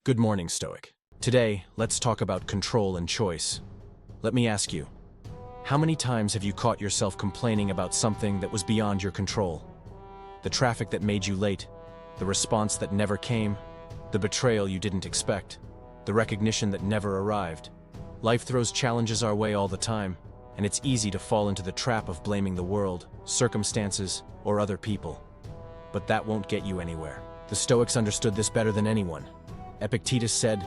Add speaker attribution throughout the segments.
Speaker 1: Good morning, Stoic. Today, let's talk about control and choice. Let me ask you, how many times have you caught yourself complaining about something that was beyond your control? The traffic that made you late, the response that never came, the betrayal you didn't expect, the recognition that never arrived. Life throws challenges our way all the time, and it's easy to fall into the trap of blaming the world, circumstances, or other people. But that won't get you anywhere. The Stoics understood this better than anyone. Epictetus said,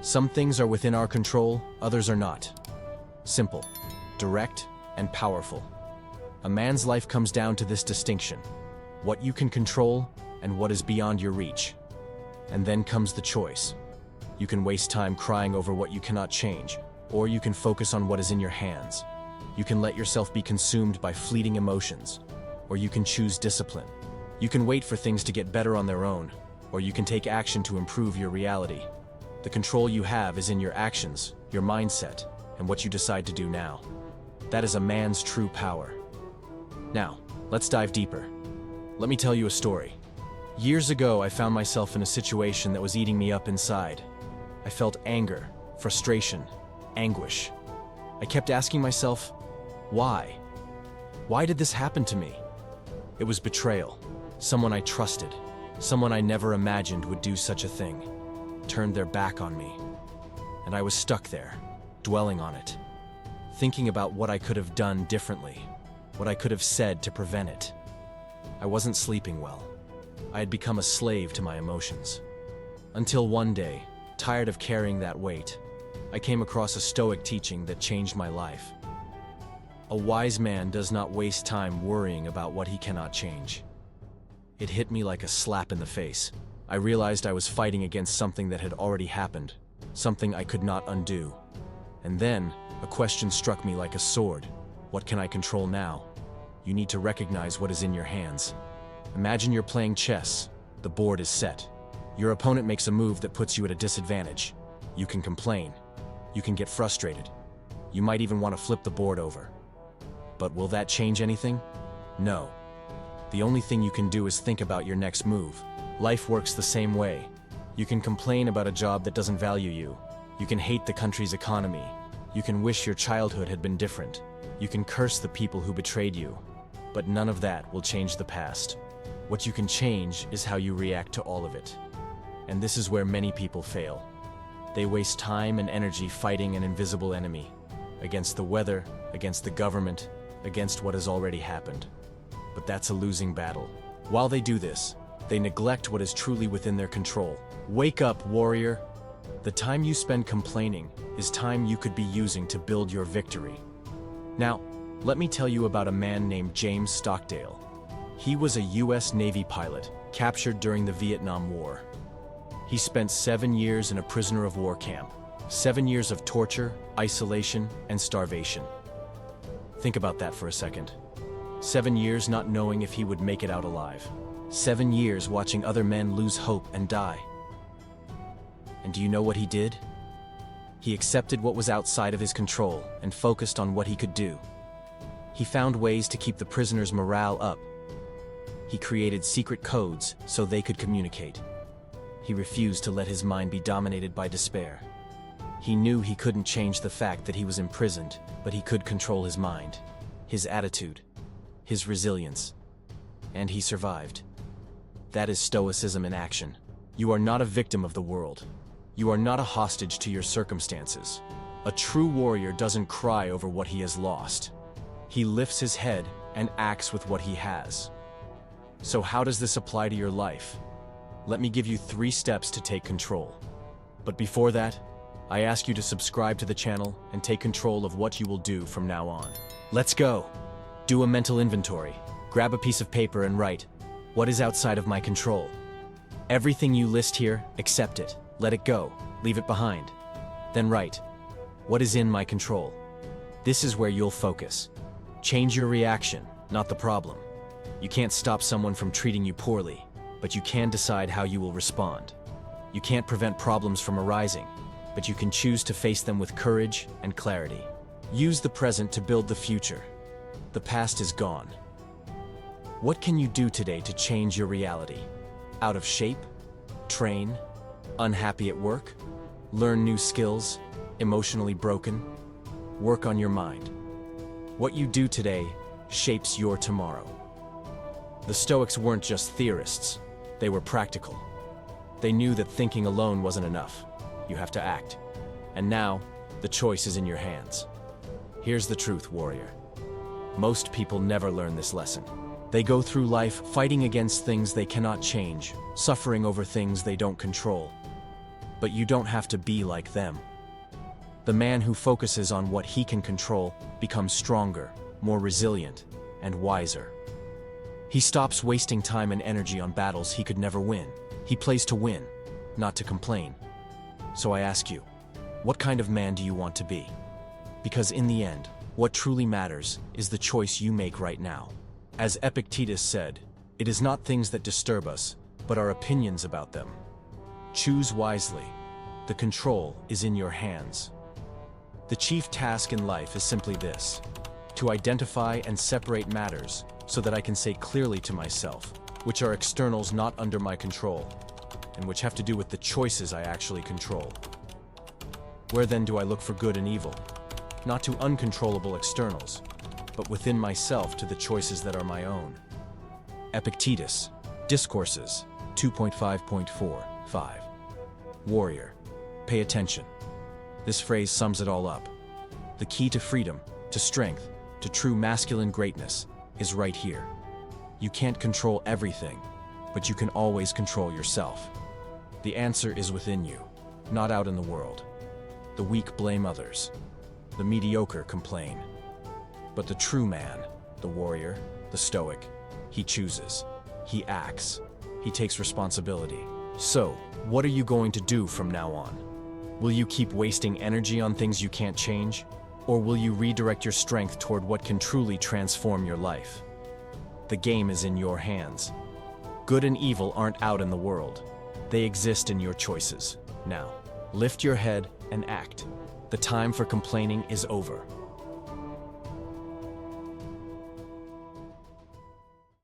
Speaker 1: "Some things are within our control, others are not." Simple, direct, and powerful. A man's life comes down to this distinction: what you can control and what is beyond your reach. And then comes the choice. You can waste time crying over what you cannot change, or you can focus on what is in your hands. You can let yourself be consumed by fleeting emotions, or you can choose discipline. You can wait for things to get better on their own, or you can take action to improve your reality. The control you have is in your actions, your mindset, and what you decide to do now. That is a man's true power. Now, let's dive deeper. Let me tell you a story. Years ago, I found myself in a situation that was eating me up inside. I felt anger, frustration, anguish. I kept asking myself, why? Why did this happen to me? It was betrayal. Someone I trusted, someone I never imagined would do such a thing, turned their back on me. And I was stuck there, dwelling on it, thinking about what I could have done differently, what I could have said to prevent it. I wasn't sleeping well. I had become a slave to my emotions. Until one day, tired of carrying that weight, I came across a Stoic teaching that changed my life. A wise man does not waste time worrying about what he cannot change. It hit me like a slap in the face. I realized I was fighting against something that had already happened, something I could not undo. And then, a question struck me like a sword. What can I control now? You need to recognize what is in your hands. Imagine you're playing chess. The board is set. Your opponent makes a move that puts you at a disadvantage. You can complain. You can get frustrated. You might even want to flip the board over. But will that change anything? No. The only thing you can do is think about your next move. Life works the same way. You can complain about a job that doesn't value you. You can hate the country's economy. You can wish your childhood had been different. You can curse the people who betrayed you. But none of that will change the past. What you can change is how you react to all of it. And this is where many people fail. They waste time and energy fighting an invisible enemy, against the weather, against the government, against what has already happened. But that's a losing battle. While they do this, they neglect what is truly within their control. Wake up, warrior! The time you spend complaining is time you could be using to build your victory. Now, let me tell you about a man named James Stockdale. He was a US Navy pilot, captured during the Vietnam War. He spent 7 years in a prisoner of war camp. 7 years of torture, isolation, and starvation. Think about that for a second. 7 years not knowing if he would make it out alive. 7 years watching other men lose hope and die. And do you know what he did? He accepted what was outside of his control and focused on what he could do. He found ways to keep the prisoners' morale up. He created secret codes so they could communicate. He refused to let his mind be dominated by despair. He knew he couldn't change the fact that he was imprisoned, but he could control his mind, his attitude, his resilience. And he survived. That is Stoicism in action. You are not a victim of the world. You are not a hostage to your circumstances. A true warrior doesn't cry over what he has lost. He lifts his head and acts with what he has. So how does this apply to your life? Let me give you 3 steps to take control. But before that, I ask you to subscribe to the channel and take control of what you will do from now on. Let's go! Do a mental inventory. Grab a piece of paper and write, what is outside of my control? Everything you list here, accept it. Let it go. Leave it behind. Then write, what is in my control? This is where you'll focus. Change your reaction, not the problem. You can't stop someone from treating you poorly, but you can decide how you will respond. You can't prevent problems from arising, but you can choose to face them with courage and clarity. Use the present to build the future. The past is gone. What can you do today to change your reality? Out of shape? Train? Unhappy at work? Learn new skills? Emotionally broken? Work on your mind. What you do today shapes your tomorrow. The Stoics weren't just theorists, they were practical. They knew that thinking alone wasn't enough. You have to act. And now, the choice is in your hands. Here's the truth, warrior. Most people never learn this lesson. They go through life fighting against things they cannot change, suffering over things they don't control. But you don't have to be like them. The man who focuses on what he can control becomes stronger, more resilient, and wiser. He stops wasting time and energy on battles he could never win. He plays to win, not to complain. So I ask you, what kind of man do you want to be? Because in the end, what truly matters is the choice you make right now. As Epictetus said, it is not things that disturb us, but our opinions about them. Choose wisely. The control is in your hands. The chief task in life is simply this: to identify and separate matters so that I can say clearly to myself, which are externals not under my control, and which have to do with the choices I actually control. Where then do I look for good and evil? Not to uncontrollable externals, but within myself to the choices that are my own. Epictetus, Discourses 2.5.45. Warrior, pay attention. This phrase sums it all up. The key to freedom, to strength, to true masculine greatness is right here. You can't control everything, but you can always control yourself. The answer is within you, not out in the world. The weak blame others. The mediocre complain. But the true man, the warrior, the stoic, he chooses. He acts. He takes responsibility. So, what are you going to do from now on? Will you keep wasting energy on things you can't change? Or will you redirect your strength toward what can truly transform your life? The game is in your hands. Good and evil aren't out in the world. They exist in your choices. Now, lift your head and act. The time for complaining is over.